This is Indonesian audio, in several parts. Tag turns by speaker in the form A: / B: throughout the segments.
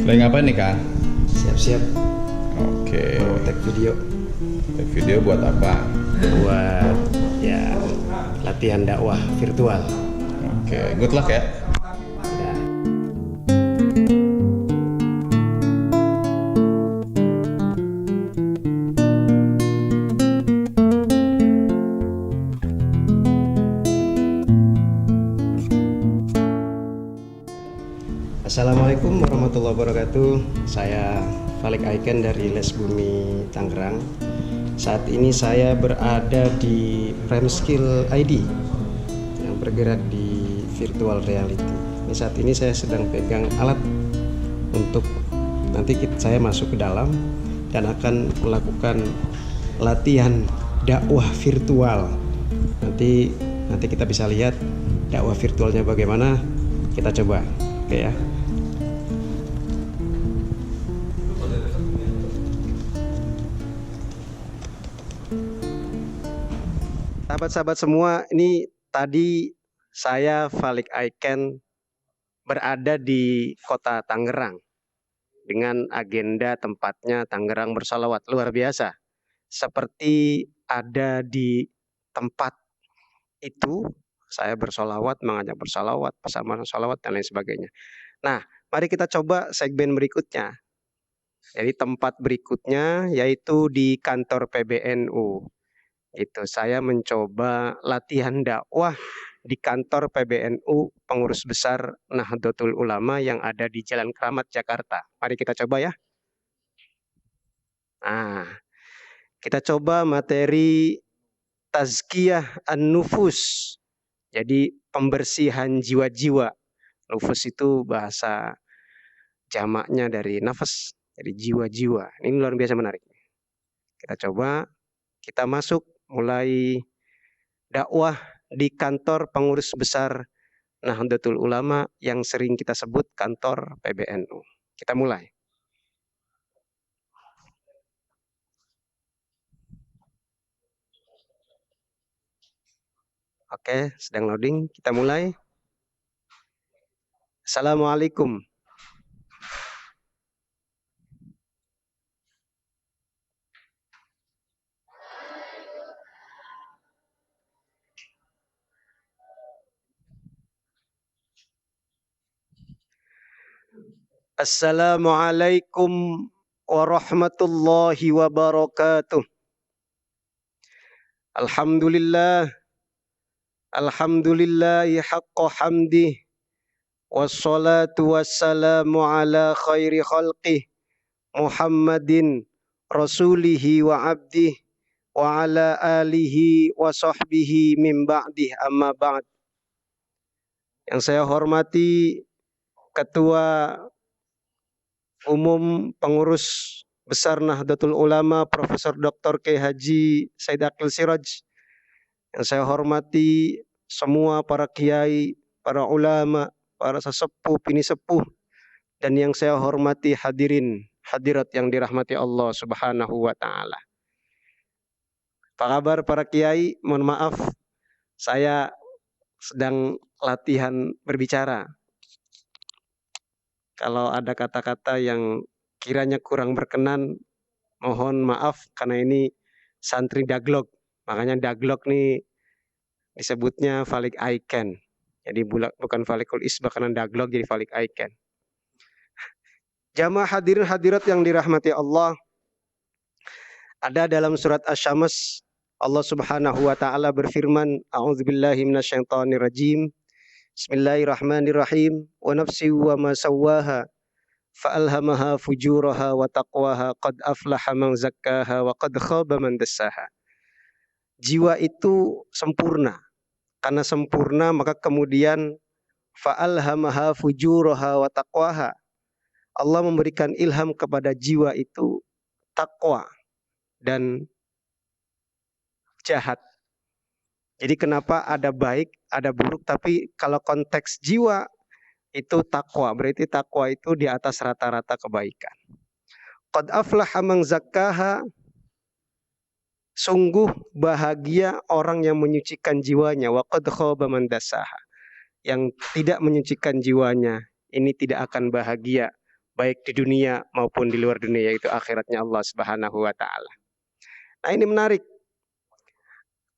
A: Lagi ngapain nih Kang?
B: Siap-siap
A: Oke.
B: mau tag video
A: Take video buat apa?
B: buat ya latihan dakwah virtual.
A: Oke, good luck ya.
B: Ya. Assalamualaikum warahmatullahi wabarakatuh. Saya Falik Aiken dari Les Bumi Tangerang. Saat ini saya berada di Frameskill ID yang bergerak di virtual reality. Saat ini saya sedang pegang alat untuk nanti saya masuk ke dalam dan akan melakukan latihan dakwah virtual. Nanti kita bisa lihat dakwah virtualnya bagaimana. Kita coba. Oke ya. Sahabat-sahabat semua, ini tadi saya Falik Aiken berada di kota Tangerang dengan agenda tempatnya Tangerang bersolawat, luar biasa. Seperti ada di tempat itu, saya bersolawat, mengajak bersolawat, bersama solawat dan lain sebagainya. Nah, mari kita coba segmen berikutnya. Jadi tempat berikutnya yaitu di kantor PBNU. Itu saya mencoba latihan dakwah di kantor PBNU Pengurus Besar Nahdlatul Ulama yang ada di Jalan Keramat Jakarta. Mari kita coba ya. Nah, kita coba materi tazkiyah an-nufus. Jadi pembersihan jiwa-jiwa. Nufus itu bahasa jamaknya dari nafas, jadi jiwa-jiwa. Ini luar biasa menarik. Kita coba, kita masuk mulai dakwah di kantor Pengurus Besar Nahdlatul Ulama yang sering kita sebut kantor PBNU. Kita mulai. Oke, sedang loading. Kita mulai. Assalamualaikum. Assalamualaikum warahmatullahi wabarakatuh. Alhamdulillah. Alhamdulillahi haqqa hamdih. Wassalatu wassalamu ala khairi khalqih Muhammadin rasulihi wa abdih wa ala alihi wa sahbihi min ba'dih amma ba'd. Yang saya hormati Ketua Umum Pengurus Besar Nahdlatul Ulama Profesor Dr. K. Haji Said Aqil Siraj. Yang saya hormati semua para kiai, para ulama, para sesepuh, bini sepuh, dan yang saya hormati hadirin, hadirat yang dirahmati Allah Subhanahu wa taala. Apa kabar para kiai? Mohon maaf, saya sedang latihan berbicara. Kalau ada kata-kata yang kiranya kurang berkenan, mohon maaf karena ini santri daglok. Makanya daglok nih disebutnya Falik Aiken. Jadi bukan Falikul Isbah karena daglok jadi Falik Aiken. Jamaah hadirin hadirat yang dirahmati Allah, ada dalam surat Asy-Syams Allah Subhanahu wa taala berfirman, A'udzubillahi minasyaitonirrajim. Bismillahirrahmanirrahim. Wa nafsi wa ma sawwaha fa'alhamaha fujuraha wa taqwaha qad aflaha man zakkaha wa qad khaba man dassaha. Jiwa itu sempurna. Karena sempurna maka kemudian fa'alhamaha fujuraha wa taqwaha. Allah memberikan ilham kepada jiwa itu takwa dan jahat. Jadi kenapa ada baik, ada buruk, tapi kalau konteks jiwa itu takwa, berarti takwa itu di atas rata-rata kebaikan. Qad aflaha man zakkaha, sungguh bahagia orang yang menyucikan jiwanya, wa qad khaba man dassaha. Yang tidak menyucikan jiwanya, ini tidak akan bahagia. baik di dunia maupun di luar dunia, yaitu akhiratnya Allah Subhanahu wa taala. Nah, ini menarik.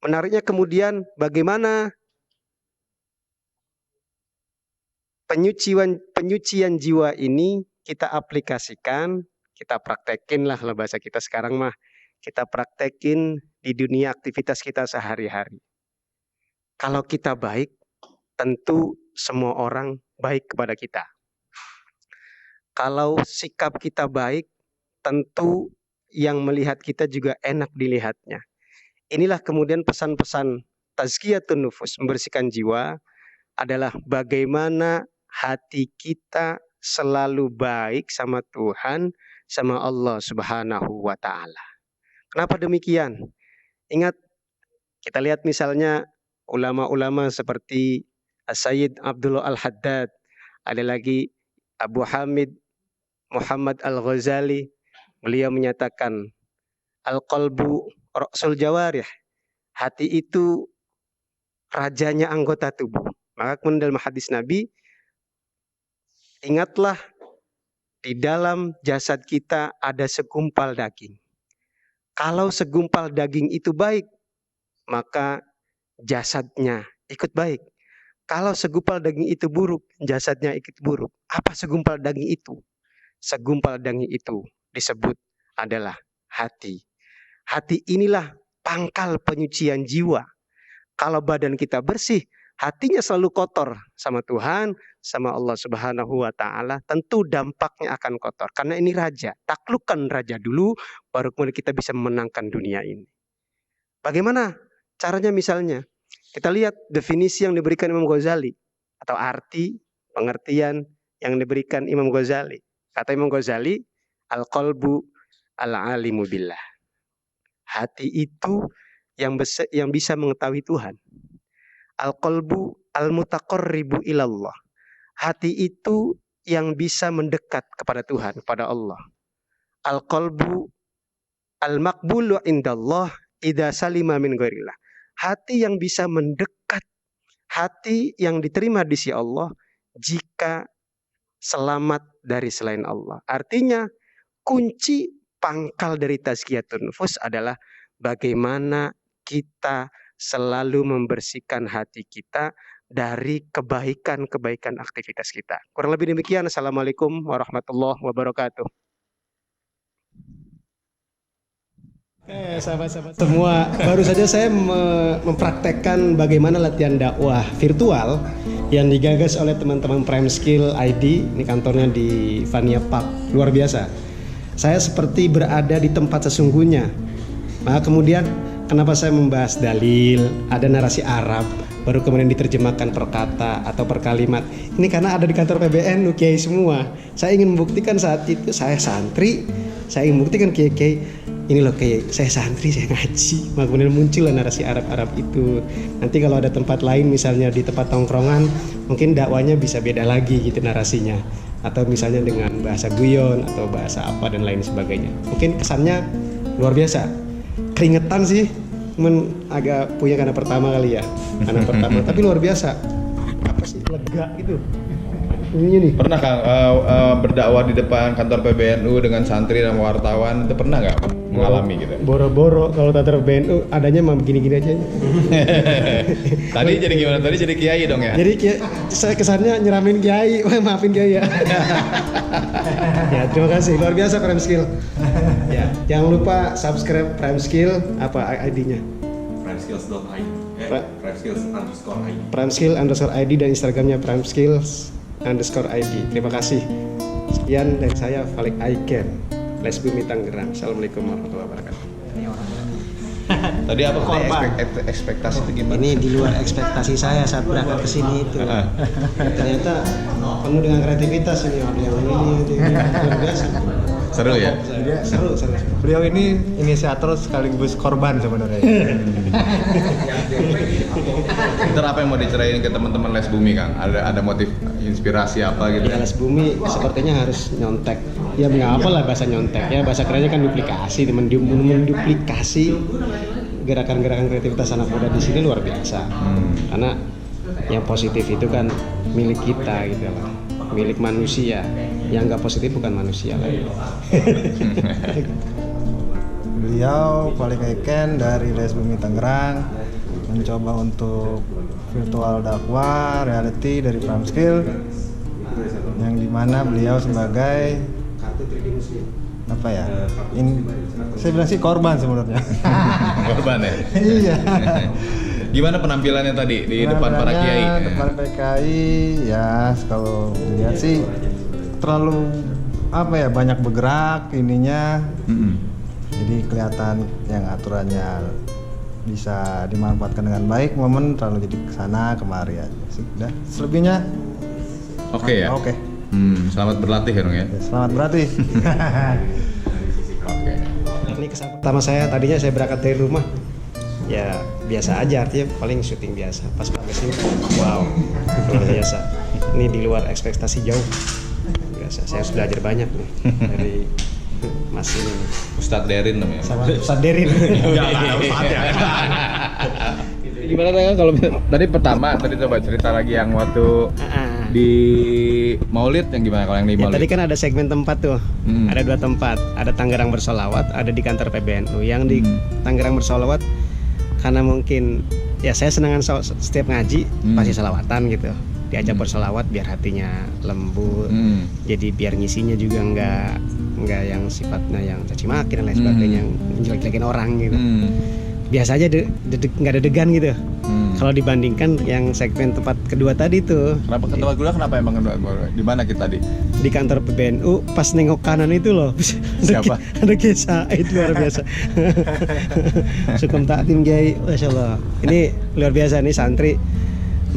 B: Menariknya kemudian bagaimana penyucian jiwa ini kita aplikasikan, kita praktekin lah kalau bahasa kita sekarang mah. Kita praktekin di dunia aktivitas kita sehari-hari. Kalau kita baik, tentu semua orang baik kepada kita. Kalau sikap kita baik, tentu yang melihat kita juga enak dilihatnya. Inilah kemudian pesan-pesan tazkiyatun nufus, membersihkan jiwa, adalah bagaimana hati kita selalu baik sama Tuhan, sama Allah Subhanahu wa taala. Kenapa demikian? Ingat, kita lihat misalnya ulama-ulama seperti Sayyid Abdullah Al-Haddad, ada lagi Abu Hamid Muhammad Al-Ghazali, beliau menyatakan al-qalbu ra'sul jawarih, hati itu rajanya anggota tubuh. Maka kemudian dalam hadis Nabi, ingatlah di dalam jasad kita ada segumpal daging. Kalau segumpal daging itu baik, maka jasadnya ikut baik. Kalau segumpal daging itu buruk, jasadnya ikut buruk. Apa segumpal daging itu? Segumpal daging itu disebut adalah hati. Hati inilah pangkal penyucian jiwa. Kalau badan kita bersih, hatinya selalu kotor sama Tuhan, sama Allah Subhanahu wa taala, tentu dampaknya akan kotor. Karena ini raja, taklukkan raja dulu, baru kemudian kita bisa memenangkan dunia ini. Bagaimana caranya misalnya? Kita lihat definisi yang diberikan Imam Ghazali, atau arti, pengertian yang diberikan Imam Ghazali. Kata Imam Ghazali, al-qalbu al-alimu billah. Hati itu yang bisa mengetahui Tuhan. Al-qalbu al-mutaqarribu ilallah. Hati itu yang bisa mendekat kepada Tuhan, kepada Allah. Al-qalbu al-maqbulu indallah idza salima min ghairillah. Hati yang bisa mendekat, hati yang diterima di sisi Allah jika selamat dari selain Allah. Artinya kunci pangkal dari tazkiyatun nufus adalah bagaimana kita selalu membersihkan hati kita dari kebaikan-kebaikan aktivitas kita. Kurang lebih demikian. Assalamualaikum warahmatullahi wabarakatuh.
C: Sahabat-sahabat semua, baru saja saya mempraktekkan bagaimana latihan dakwah virtual yang digagas oleh teman-teman Prime Skill ID. Ini kantornya di Vania Park, luar biasa. Saya seperti berada di tempat sesungguhnya. Maka kemudian kenapa saya membahas dalil, ada narasi Arab, baru kemudian diterjemahkan per kata atau per kalimat. Ini karena ada di kantor PBN, kiai semua. Saya ingin membuktikan saat itu saya santri, saya ingin membuktikan kiai-kiai, ini loh kayak saya santri, saya ngaji. Maka kemudian muncul narasi Arab-Arab itu. Nanti kalau ada tempat lain, misalnya di tempat tongkrongan, mungkin dakwanya bisa beda lagi gitu narasinya. Atau misalnya dengan bahasa guyon atau bahasa apa dan lain sebagainya. Mungkin kesannya luar biasa. Keringetan sih, cuman agak punya karena pertama kali ya. Karena pertama, tapi luar biasa. Apa sih, lega gitu. Ini nih.
A: Pernah Kang berdakwah di depan kantor PBNU dengan santri dan wartawan, itu pernah nggak mengalami gitu?
C: Boro-boro kalau kantor PBNU adanya mah begini-gini aja.
A: Tadi jadi gimana? Tadi jadi kiai dong ya?
C: Jadi saya kesannya nyeramin kiai, maafin kiai ya. Ya, terima kasih, luar biasa Prime Skill. Ya, jangan lupa subscribe Prime Skill, apa ID-nya?
D: primeskills.id, primeskills_id.
C: Primeskills_id dan Instagramnya primeskills_id. Terima kasih. Sekian dari saya, Falik Aiken, Les Bumi Tangerang. Assalamualaikum warahmatullahi wabarakatuh.
A: Tadi apa ekspektasi itu gimana?
C: Ini di luar ekspektasi saya saat berangkat ke sini itu. Ternyata penuh dengan kreativitas ini, ada yang ini luar biasa.
A: Seru ya?
C: Seru.
E: Beliau ini inisiator sekaligus korban sebenarnya.
A: Ntar apa yang mau diceritain ke teman-teman Les Bumi Kang? Ada motif inspirasi apa gitu?
C: Ya, Les Bumi sepertinya harus nyontek. Ya nggak apa lah bahasa nyontek ya, bahasa kerennya kan duplikasi, menduplikasi gerakan-gerakan kreativitas anak muda di sini luar biasa. Karena Yang positif itu kan milik kita gitu loh, milik manusia. Yang nggak positif bukan manusia lagi.
E: Beliau Falik Aiken dari Les Bumi Tangerang mencoba untuk virtual dakwah reality dari Pramskill, yang dimana beliau sebagai apa ya? Saya bilang sih korban sebenarnya.
A: Korban ya.
E: Iya.
A: Gimana penampilannya tadi di depan para kiai?
E: Depan para kiai ya, kalau dilihat sih terlalu apa ya, banyak bergerak ininya. Jadi kelihatan yang aturannya bisa dimanfaatkan dengan baik, momen terlalu jadi kesana kemari aja. Sudah, selebihnya
A: Oke ya.
E: Oke.
A: Selamat berlatih ya dong ya.
E: Selamat berlatih.
A: Oke.
C: Ini kesan pertama saya, tadinya saya berangkat dari rumah ya biasa aja, artinya paling syuting biasa. Pas sampai sini, wow, luar biasa. Ini di luar ekspektasi jauh. Biasa, saya harus belajar banyak nih dari Mas ini.
A: Ustadz Derin namanya.
C: Sama Ustadz Derin.
A: Gimana Tengah kalau tadi pertama coba cerita lagi yang waktu di Maulid yang gimana kalau yang di
C: Ya,
A: Maulid?
C: tadi kan ada segmen tempat tuh, ada 2 tempat, ada Tangerang Bersolawat, ada di kantor PBNU. Yang di Tangerang Bersolawat karena mungkin ya saya senangan setiap ngaji pasti salawatan gitu, diajak bersolawat biar hatinya lembut, jadi biar ngisinya juga nggak yang sifatnya yang caci maki dan lain sebagainya, yang jelek-jelekin orang gitu. Biasa aja nggak deg-degan gitu. Kalau dibandingkan yang segmen tempat kedua tadi tuh.
A: Kenapa ke tempat kedua? Kenapa emang kedua? Di mana kita tadi?
C: Di kantor PBNU pas nengok kanan itu loh.
A: Siapa?
C: Ada Kiai Said, luar biasa. Sukum takdim Kiai, Masya Allah. Ini luar biasa nih, santri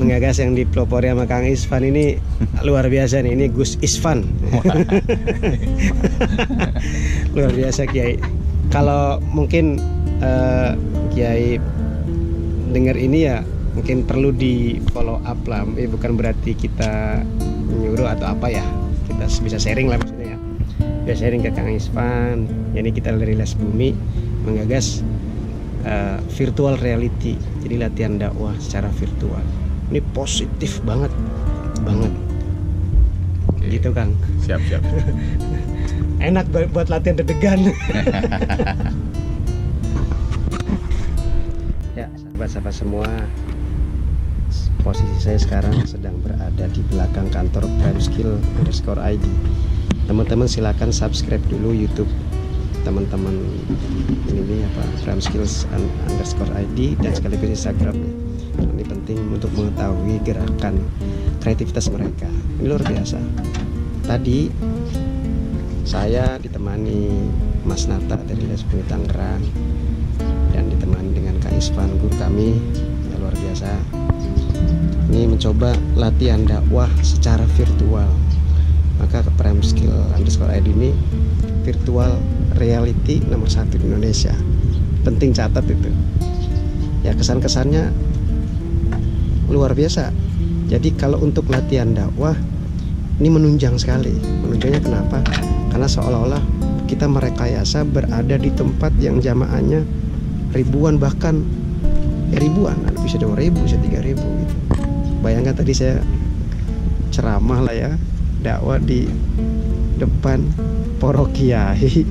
C: menggagas yang dipelopori sama Kang Isfan ini luar biasa nih. Ini Gus Isfan. Luar biasa Kiai. Kalau mungkin Kiai dengar ini ya mungkin perlu di follow up lah, bukan berarti kita nyuruh atau apa ya, kita bisa sharing lah maksudnya ya, bisa sharing ke Kang Isfan. Jadi kita dari Les Bumi menggagas virtual reality, jadi latihan dakwah secara virtual. Ini positif banget gitu Kang.
A: Siap.
C: Enak buat latihan deg-degan. Ya, sahabat-sahabat semua, posisi saya sekarang sedang berada di belakang kantor Pramskill_ID. Teman-teman silakan subscribe dulu YouTube teman-teman ini Pramskills_ID dan sekaligus Instagramnya. Ini penting untuk mengetahui gerakan kreativitas mereka. Ini luar biasa. Tadi saya ditemani Mas Nata dari Les Bumi Tangerang dan ditemani dengan Kak Isfan, guru kami, ya luar biasa. Ini mencoba latihan dakwah secara virtual. Maka ke Pramskill_ID ini virtual reality nomor 1 di Indonesia. Penting catat itu. Ya, kesan-kesannya luar biasa. Jadi kalau untuk latihan dakwah ini menunjang sekali. Menunjangnya kenapa? Karena seolah-olah kita merekayasa berada di tempat yang jamaahnya ribuan, bahkan ribuan, bisa 2.000, bisa 3.000 gitu. Bayangkan tadi saya ceramah lah ya, dakwah di depan para kiai,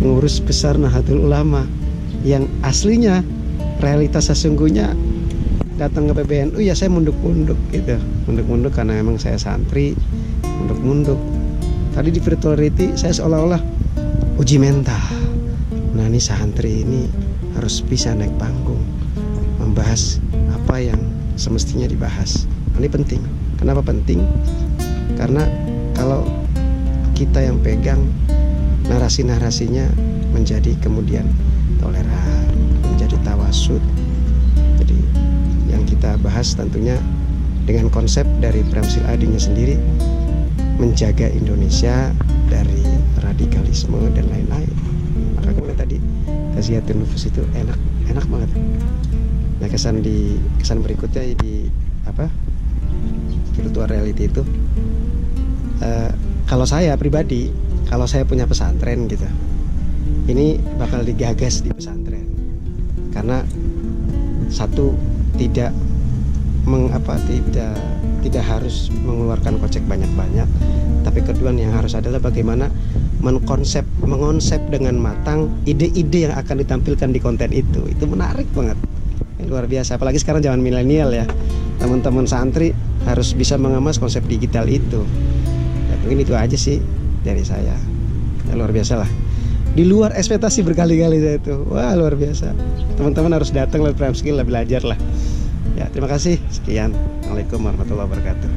C: ngurus besar Nahdlatul Ulama, yang aslinya realitas sesungguhnya datang ke PBNU ya saya munduk-munduk gitu, munduk-munduk karena memang saya santri, munduk-munduk. Tadi di virtual reality saya seolah-olah uji mental. Nah, ini santri ini harus bisa naik panggung, membahas apa yang semestinya dibahas. Ini penting. Kenapa penting? Karena kalau kita yang pegang narasi-narasinya menjadi kemudian toleran, menjadi tawasud. Jadi yang kita bahas tentunya dengan konsep dari Pramskill_ID-nya sendiri, menjaga Indonesia dari radikalisme dan lain-lain. Maka kemudian tadi tazkiyatun nufus itu enak banget. Nah, kesan berikutnya di virtual reality itu, kalau saya pribadi, kalau saya punya pesantren gitu, ini bakal digagas di pesantren. Karena satu, tidak tidak harus mengeluarkan kocek banyak-banyak, tapi kedua yang harus adalah bagaimana mengonsep dengan matang ide-ide yang akan ditampilkan di konten itu menarik banget, luar biasa. Apalagi sekarang zaman milenial ya, teman-teman santri harus bisa mengemas konsep digital itu. Ya, mungkin itu aja sih dari saya. Ya, luar biasa lah, di luar ekspektasi berkali-kali saya itu. Wah, luar biasa. Teman-teman harus datang lihat Prime Skill lah, belajar lah. Ya, terima kasih. Sekian. Assalamualaikum warahmatullahi wabarakatuh.